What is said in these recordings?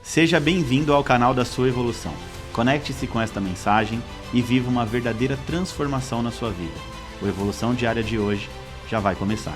Seja bem-vindo ao canal da sua evolução. Conecte-se com esta mensagem e viva uma verdadeira transformação na sua vida. O Evolução Diária de hoje já vai começar.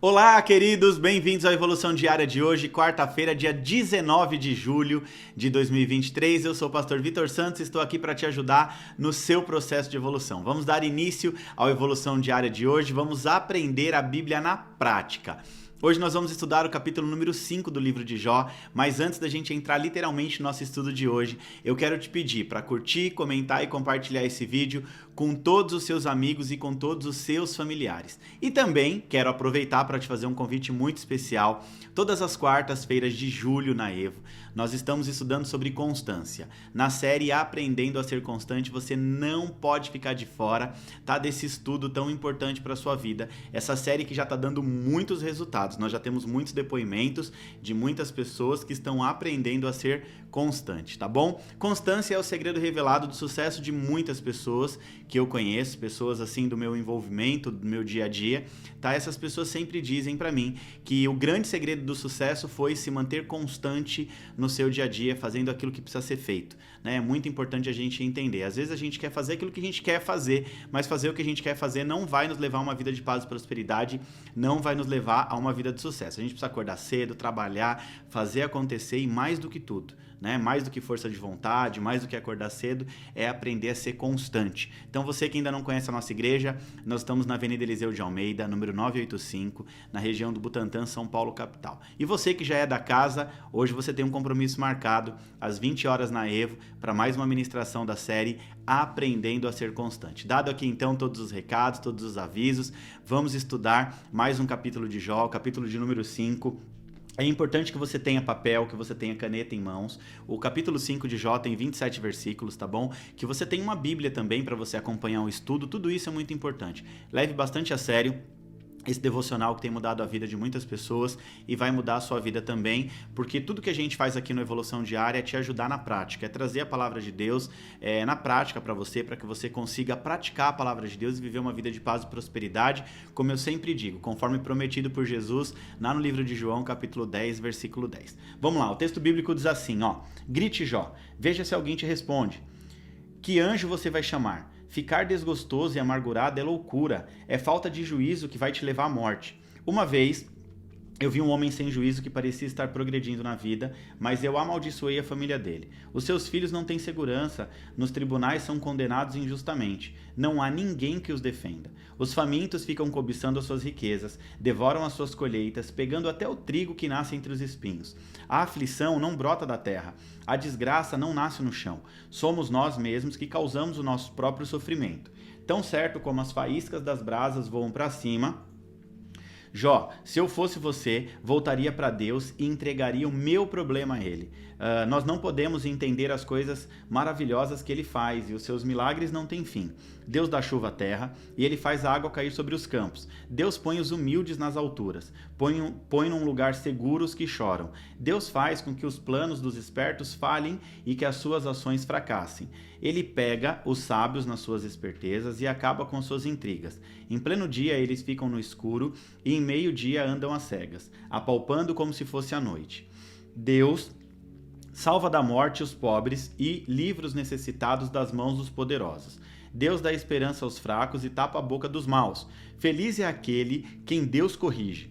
Olá, queridos! Bem-vindos à Evolução Diária de hoje, quarta-feira, dia 19 de julho de 2023. Eu sou o pastor Vitor Santos e estou aqui para te ajudar no seu processo de evolução. Vamos dar início à Evolução Diária de hoje, vamos aprender a Bíblia na prática. Hoje nós vamos estudar o capítulo número 5 do livro de Jó, mas antes da gente entrar literalmente no nosso estudo de hoje, eu quero te pedir para curtir, comentar e compartilhar esse vídeo com todos os seus amigos e com todos os seus familiares. E também quero aproveitar para te fazer um convite muito especial. Todas as quartas-feiras de julho na Evo, nós estamos estudando sobre constância. Na série Aprendendo a Ser Constante, você não pode ficar de fora, tá, desse estudo tão importante para a sua vida. Essa série que já está dando muitos resultados. Nós já temos muitos depoimentos de muitas pessoas que estão aprendendo a ser constante, tá bom? Constância é o segredo revelado do sucesso de muitas pessoas que eu conheço, pessoas assim do meu envolvimento, do meu dia a dia, tá? Essas pessoas sempre dizem para mim que o grande segredo do sucesso foi se manter constante no seu dia a dia, fazendo aquilo que precisa ser feito, né? É muito importante a gente entender. Às vezes a gente quer fazer aquilo que a gente quer fazer, mas fazer o que a gente quer fazer não vai nos levar a uma vida de paz e prosperidade, não vai nos levar a uma vida de sucesso. A gente precisa acordar cedo, trabalhar, fazer acontecer e mais do que tudo, né? Mais do que força de vontade, mais do que acordar cedo, é aprender a ser constante. Então você que ainda não conhece a nossa igreja, nós estamos na Avenida Eliseu de Almeida, número 985, na região do Butantã, São Paulo, capital. E você que já é da casa, hoje você tem um compromisso marcado às 20 horas na Evo para mais uma ministração da série Aprendendo a Ser Constante. Dado aqui então todos os recados, todos os avisos, vamos estudar mais um capítulo de Jó, o capítulo de número 5. É importante que você tenha papel, que você tenha caneta em mãos. O capítulo 5 de Jó tem 27 versículos, tá bom? Que você tenha uma Bíblia também para você acompanhar o estudo. Tudo isso é muito importante. Leve bastante a sério esse devocional que tem mudado a vida de muitas pessoas e vai mudar a sua vida também, porque tudo que a gente faz aqui no Evolução Diária é te ajudar na prática, é trazer a palavra de Deus na prática para que você consiga praticar a palavra de Deus e viver uma vida de paz e prosperidade, como eu sempre digo, conforme prometido por Jesus, lá no livro de João, capítulo 10, versículo 10. Vamos lá, o texto bíblico diz assim, ó: grite Jó, veja se alguém te responde. Que anjo você vai chamar? Ficar desgostoso e amargurado é loucura, é falta de juízo que vai te levar à morte. Uma vez, eu vi um homem sem juízo que parecia estar progredindo na vida, mas eu amaldiçoei a família dele. Os seus filhos não têm segurança, nos tribunais são condenados injustamente. Não há ninguém que os defenda. Os famintos ficam cobiçando as suas riquezas, devoram as suas colheitas, pegando até o trigo que nasce entre os espinhos. A aflição não brota da terra, a desgraça não nasce no chão. Somos nós mesmos que causamos o nosso próprio sofrimento. Tão certo como as faíscas das brasas voam para cima, Jó, se eu fosse você, voltaria para Deus e entregaria o meu problema a Ele. Nós não podemos entender as coisas maravilhosas que Ele faz e os seus milagres não têm fim. Deus dá chuva à terra e Ele faz a água cair sobre os campos. Deus põe os humildes nas alturas, põe num lugar seguro os que choram. Deus faz com que os planos dos espertos falhem e que as suas ações fracassem. Ele pega os sábios nas suas espertezas e acaba com suas intrigas. Em pleno dia eles ficam no escuro e em meio-dia andam às cegas, apalpando como se fosse a noite. Deus salva da morte os pobres e livra os necessitados das mãos dos poderosos. Deus dá esperança aos fracos e tapa a boca dos maus. Feliz é aquele quem Deus corrige.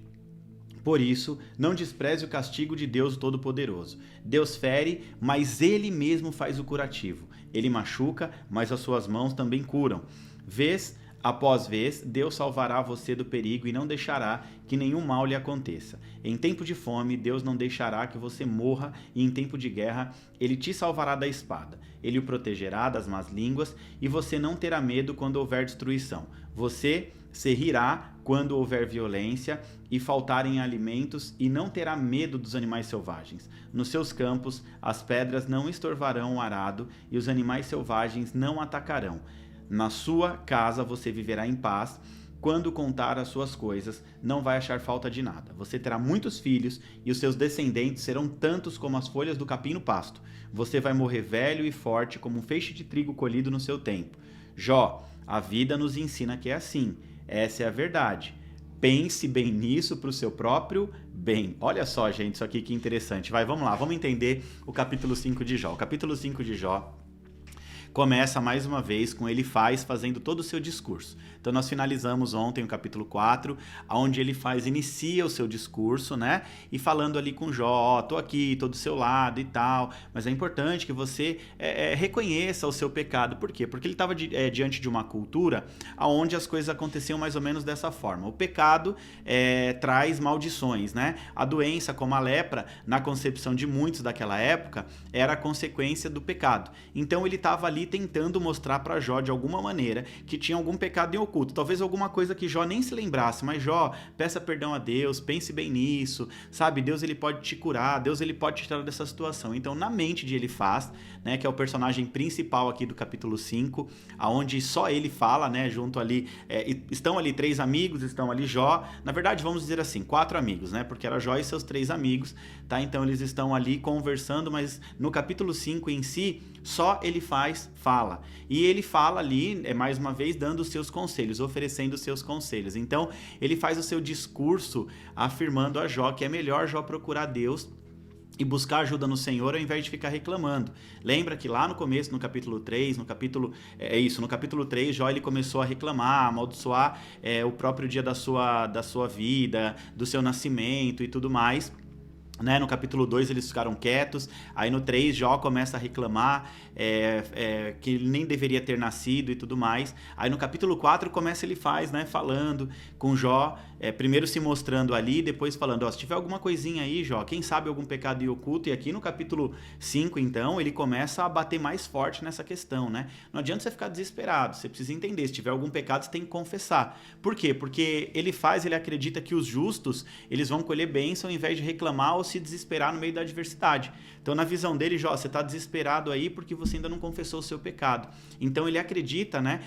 Por isso, não despreze o castigo de Deus Todo-Poderoso. Deus fere, mas Ele mesmo faz o curativo. Ele machuca, mas as suas mãos também curam. Vez após vez, Deus salvará você do perigo e não deixará que nenhum mal lhe aconteça. Em tempo de fome, Deus não deixará que você morra, e em tempo de guerra, Ele te salvará da espada. Ele o protegerá das más línguas, e você não terá medo quando houver destruição. Você se rirá quando houver violência e faltarem alimentos, e não terá medo dos animais selvagens. Nos seus campos, as pedras não estorvarão o arado, e os animais selvagens não atacarão. Na sua casa você viverá em paz. Quando contar as suas coisas, não vai achar falta de nada. Você terá muitos filhos e os seus descendentes serão tantos como as folhas do capim no pasto. Você vai morrer velho e forte como um feixe de trigo colhido no seu tempo. Jó, a vida nos ensina que é assim. Essa é a verdade. Pense bem nisso para o seu próprio bem. Olha só, gente, isso aqui que interessante. Vamos lá, vamos entender o capítulo 5 de Jó. O capítulo 5 de Jó começa mais uma vez com Elifaz fazendo todo o seu discurso. Então nós finalizamos ontem o capítulo 4, onde Elifaz inicia o seu discurso, né? E falando ali com Jó, tô aqui, tô do seu lado e tal, mas é importante que você reconheça o seu pecado. Por quê? Porque ele estava diante de uma cultura onde as coisas aconteciam mais ou menos dessa forma. O pecado traz maldições, né? A doença, como a lepra, na concepção de muitos daquela época, era a consequência do pecado. Então ele estava ali tentando mostrar para Jó de alguma maneira que tinha algum pecado em oculto, talvez alguma coisa que Jó nem se lembrasse, mas Jó, peça perdão a Deus, pense bem nisso, sabe? Deus ele pode te curar, Deus ele pode te tirar dessa situação. Então na mente de Elifaz, né, que é o personagem principal aqui do capítulo 5, aonde só ele fala, né, junto ali, estão ali 3 amigos, estão ali Jó, na verdade vamos dizer assim, 4 amigos, né, porque era Jó e seus 3 amigos, tá? Então eles estão ali conversando, mas no capítulo 5 em si, só Elifaz fala. E ele fala ali, mais uma vez, dando os seus conselhos, oferecendo os seus conselhos. Então, ele faz o seu discurso afirmando a Jó que é melhor Jó procurar Deus e buscar ajuda no Senhor ao invés de ficar reclamando. Lembra que lá no começo, no capítulo 3, no capítulo 3, Jó ele começou a reclamar, a amaldiçoar o próprio dia da sua vida, do seu nascimento e tudo mais. Né? No capítulo 2 eles ficaram quietos, aí no 3 Jó começa a reclamar que ele nem deveria ter nascido e tudo mais. Aí no capítulo 4 começa Elifaz, né, falando com Jó, primeiro se mostrando ali, depois falando, se tiver alguma coisinha aí, Jó, quem sabe algum pecado oculto. E aqui no capítulo 5 então, ele começa a bater mais forte nessa questão, né? Não adianta você ficar desesperado, você precisa entender, se tiver algum pecado você tem que confessar. Por quê? Porque ele acredita que os justos, eles vão colher bênção ao invés de reclamar ou se desesperar no meio da adversidade. Então na visão dele, Jó, você está desesperado aí porque você ainda não confessou o seu pecado. Então ele acredita, né,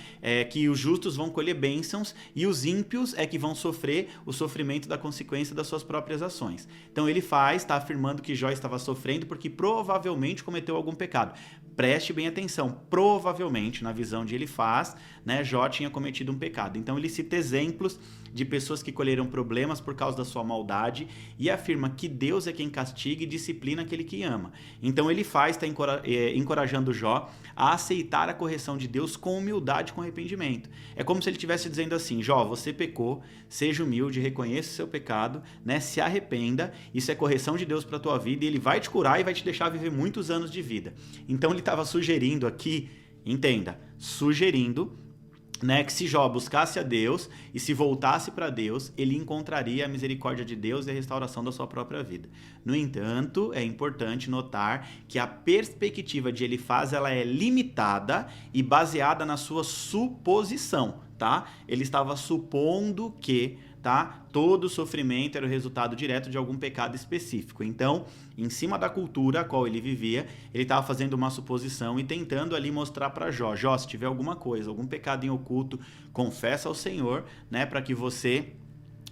que os justos vão colher bênçãos e os ímpios é que vão sofrer o sofrimento da consequência das suas próprias ações. Então ele está afirmando que Jó estava sofrendo porque provavelmente cometeu algum pecado. Preste bem atenção, provavelmente, na visão de Elifaz, né, Jó tinha cometido um pecado. Então ele cita exemplos de pessoas que colheram problemas por causa da sua maldade e afirma que Deus é quem castiga e disciplina aquele que ama. Então Elifaz está encorajando Jó a aceitar a correção de Deus com humildade, com arrependimento. É como se ele estivesse dizendo assim, Jó, você pecou, seja humilde, reconheça o seu pecado, né, se arrependa, isso é correção de Deus para a tua vida e ele vai te curar e vai te deixar viver muitos anos de vida. Então ele estava sugerindo aqui, entenda, né, que se Jó buscasse a Deus e se voltasse para Deus, ele encontraria a misericórdia de Deus e a restauração da sua própria vida. No entanto, é importante notar que a perspectiva de Elifaz ela é limitada e baseada na sua suposição, tá? Ele estava supondo que, tá, todo sofrimento era o resultado direto de algum pecado específico. Então, em cima da cultura a qual ele vivia, ele estava fazendo uma suposição e tentando ali mostrar para Jó, se tiver alguma coisa, algum pecado em oculto, confessa ao Senhor, né, para que você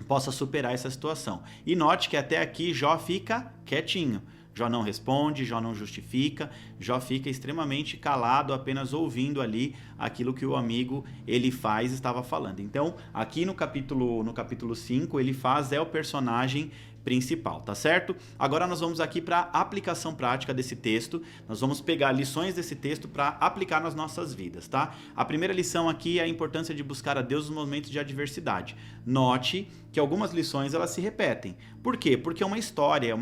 possa superar essa situação. E note que até aqui Jó fica quietinho. Jó não responde, Jó não justifica, Jó fica extremamente calado, apenas ouvindo ali aquilo que o amigo Elifaz estava falando. Então, aqui no capítulo 5, Elifaz é o personagem principal, tá certo? Agora nós vamos aqui para a aplicação prática desse texto, nós vamos pegar lições desse texto para aplicar nas nossas vidas, tá? A primeira lição aqui é a importância de buscar a Deus nos momentos de adversidade. Note que algumas lições elas se repetem. Por quê? Porque é uma história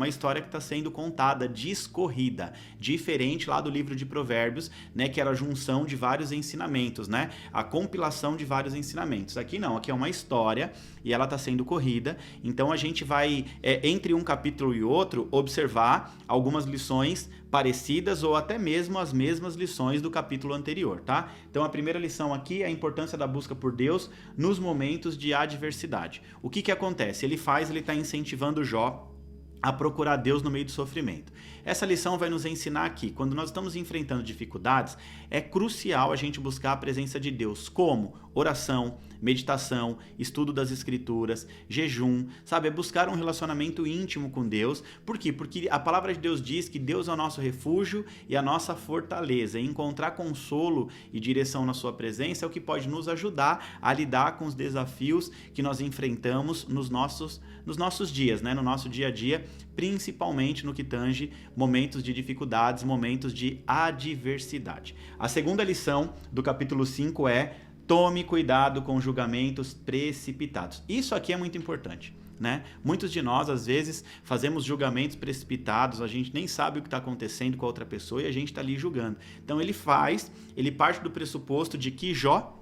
que está sendo contada, discorrida, diferente lá do livro de Provérbios, né, que era a junção de vários ensinamentos, né? A compilação de vários ensinamentos. Aqui não, aqui é uma história e ela está sendo corrida, então a gente vai entre um capítulo e outro, observar algumas lições parecidas ou até mesmo as mesmas lições do capítulo anterior, tá? Então a primeira lição aqui é a importância da busca por Deus nos momentos de adversidade. O que acontece? Ele está incentivando Jó a procurar Deus no meio do sofrimento. Essa lição vai nos ensinar aqui, quando nós estamos enfrentando dificuldades, é crucial a gente buscar a presença de Deus. Como? oração, meditação, estudo das escrituras, jejum, sabe? É buscar um relacionamento íntimo com Deus. Por quê? Porque a palavra de Deus diz que Deus é o nosso refúgio e a nossa fortaleza. E encontrar consolo e direção na sua presença é o que pode nos ajudar a lidar com os desafios que nós enfrentamos nos nossos dias, né? No nosso dia a dia, principalmente no que tange momentos de dificuldades, momentos de adversidade. A segunda lição do capítulo 5 é: tome cuidado com julgamentos precipitados. Isso aqui é muito importante, né? Muitos de nós, às vezes, fazemos julgamentos precipitados, a gente nem sabe o que está acontecendo com a outra pessoa e a gente está ali julgando. Então ele parte do pressuposto de que Jó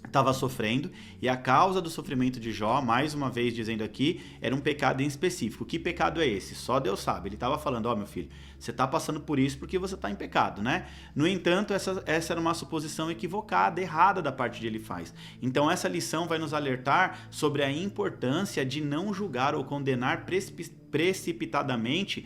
estava sofrendo, e a causa do sofrimento de Jó, mais uma vez dizendo aqui, era um pecado em específico. Que pecado é esse? Só Deus sabe. Ele estava falando: ó, meu filho, você está passando por isso porque você está em pecado, né? No entanto, essa era uma suposição equivocada, errada da parte de Elifaz. Então essa lição vai nos alertar sobre a importância de não julgar ou condenar precipitadamente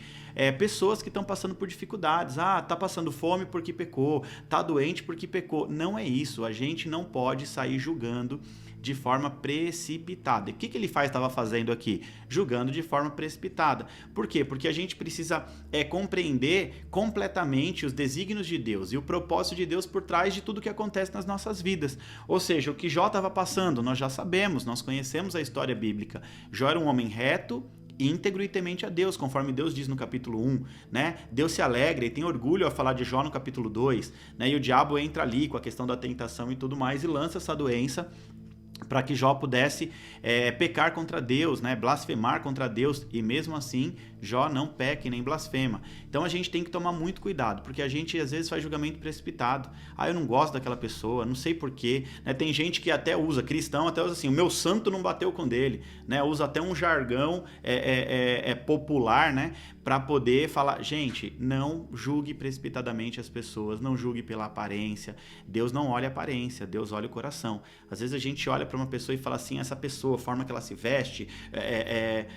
pessoas que estão passando por dificuldades. Tá passando fome porque pecou, tá doente porque pecou. Não é isso. A gente não pode sair julgando de forma precipitada. E o que ele estava fazendo aqui? Julgando de forma precipitada. Por quê? Porque a gente precisa compreender completamente os desígnios de Deus e o propósito de Deus por trás de tudo que acontece nas nossas vidas. Ou seja, o que Jó estava passando, nós já sabemos, nós conhecemos a história bíblica. Jó era um homem reto, íntegro e temente a Deus, conforme Deus diz no capítulo 1, né? Deus se alegra e tem orgulho ao falar de Jó no capítulo 2, né? E o diabo entra ali com a questão da tentação e tudo mais e lança essa doença para que Jó pudesse pecar contra Deus, né? Blasfemar contra Deus, e mesmo assim Jó não peca e nem blasfema. Então a gente tem que tomar muito cuidado, porque a gente às vezes faz julgamento precipitado. Eu não gosto daquela pessoa, não sei porquê, né? Tem gente que até usa, cristão até usa assim: o meu santo não bateu com dele, né? Usa até um jargão popular, né? Para poder falar. Gente, não julgue precipitadamente as pessoas, não julgue pela aparência. Deus não olha a aparência, Deus olha o coração. Às vezes a gente olha para uma pessoa e fala assim: essa pessoa, a forma que ela se veste,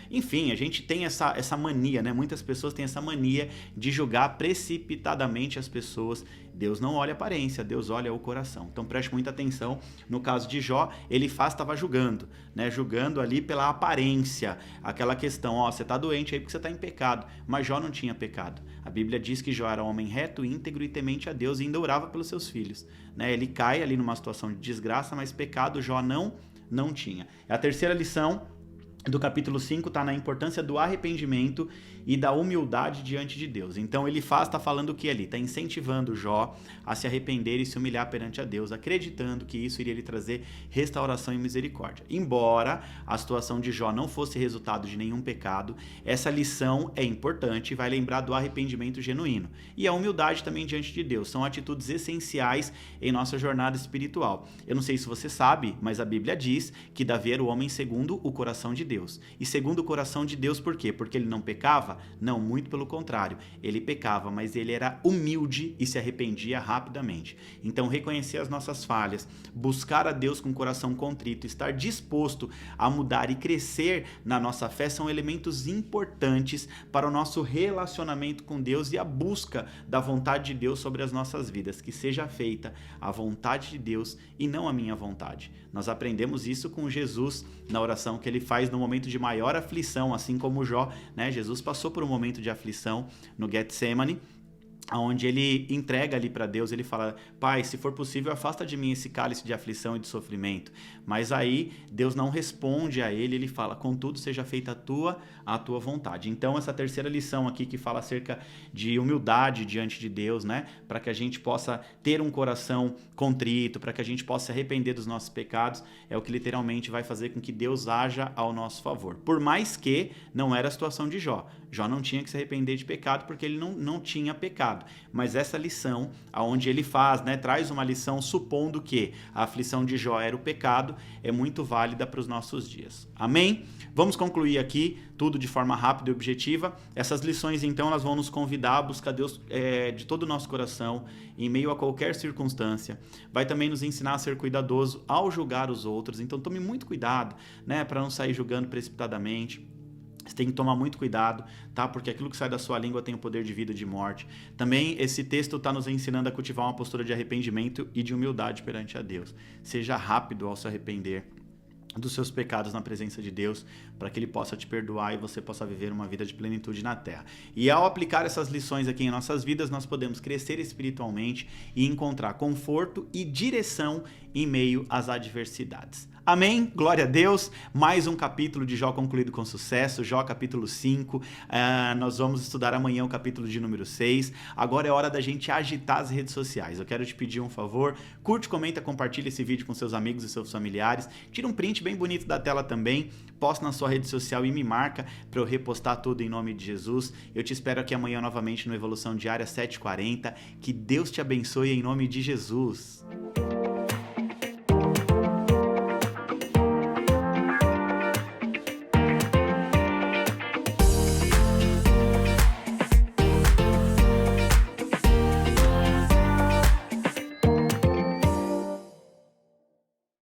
enfim, a gente tem essa mania, né? Muitas pessoas têm essa mania de julgar precipitadamente as pessoas. Deus não olha a aparência, Deus olha o coração. Então preste muita atenção. No caso de Jó, Elifaz estava julgando, né? Julgando ali pela aparência, aquela questão: você está doente aí porque você está em pecado. Mas Jó não tinha pecado. A Bíblia diz que Jó era homem reto, íntegro e temente a Deus e ainda orava pelos seus filhos, né? Ele cai ali numa situação de desgraça, mas pecado Jó não tinha. A terceira lição do capítulo 5 está na importância do arrependimento e da humildade diante de Deus. Então Elifaz está falando o que ali? Está incentivando Jó a se arrepender e se humilhar perante a Deus, acreditando que isso iria lhe trazer restauração e misericórdia. Embora a situação de Jó não fosse resultado de nenhum pecado, essa lição é importante e vai lembrar do arrependimento genuíno. E a humildade também diante de Deus. São atitudes essenciais em nossa jornada espiritual. Eu não sei se você sabe, mas a Bíblia diz que Davi era o homem segundo o coração de Deus. E segundo o coração de Deus, por quê? Porque ele não pecava? Não, muito pelo contrário. Ele pecava, mas ele era humilde e se arrependia rapidamente. Então, reconhecer as nossas falhas, buscar a Deus com o coração contrito, estar disposto a mudar e crescer na nossa fé são elementos importantes para o nosso relacionamento com Deus e a busca da vontade de Deus sobre as nossas vidas. Que seja feita a vontade de Deus e não a minha vontade. Nós aprendemos isso com Jesus na oração que ele faz no momento de maior aflição, assim como Jó, né? Jesus passou por um momento de aflição no Getsemane, onde ele entrega ali para Deus, ele fala: Pai, se for possível, afasta de mim esse cálice de aflição e de sofrimento. Mas aí Deus não responde a ele, ele fala: contudo seja feita a tua vontade. Então essa terceira lição aqui que fala acerca de humildade diante de Deus, né, para que a gente possa ter um coração contrito, para que a gente possa se arrepender dos nossos pecados, é o que literalmente vai fazer com que Deus haja ao nosso favor. Por mais que não era a situação de Jó. Jó não tinha que se arrepender de pecado porque ele não tinha pecado. Mas essa lição, aonde ele faz, né, traz uma lição supondo que a aflição de Jó era o pecado, é muito válida para os nossos dias. Amém? Vamos concluir aqui tudo de forma rápida e objetiva. Essas lições, então, elas vão nos convidar a buscar Deus de todo o nosso coração, em meio a qualquer circunstância. Vai também nos ensinar a ser cuidadoso ao julgar os outros. Então, tome muito cuidado, né, para não sair julgando precipitadamente. Você tem que tomar muito cuidado, tá? Porque aquilo que sai da sua língua tem o poder de vida e de morte. Também esse texto está nos ensinando a cultivar uma postura de arrependimento e de humildade perante a Deus. Seja rápido ao se arrepender dos seus pecados na presença de Deus, para que Ele possa te perdoar e você possa viver uma vida de plenitude na terra. E ao aplicar essas lições aqui em nossas vidas, nós podemos crescer espiritualmente e encontrar conforto e direção em meio às adversidades. Amém? Glória a Deus. Mais um capítulo de Jó concluído com sucesso. Jó capítulo 5. Nós vamos estudar amanhã o capítulo de número 6. Agora é hora da gente agitar as redes sociais. Eu quero te pedir um favor. Curte, comenta, compartilha esse vídeo com seus amigos e seus familiares. Tira um print bem bonito da tela também. Posta na sua rede social e me marca para eu repostar tudo em nome de Jesus. Eu te espero aqui amanhã novamente no Evolução Diária 7h40. Que Deus te abençoe em nome de Jesus.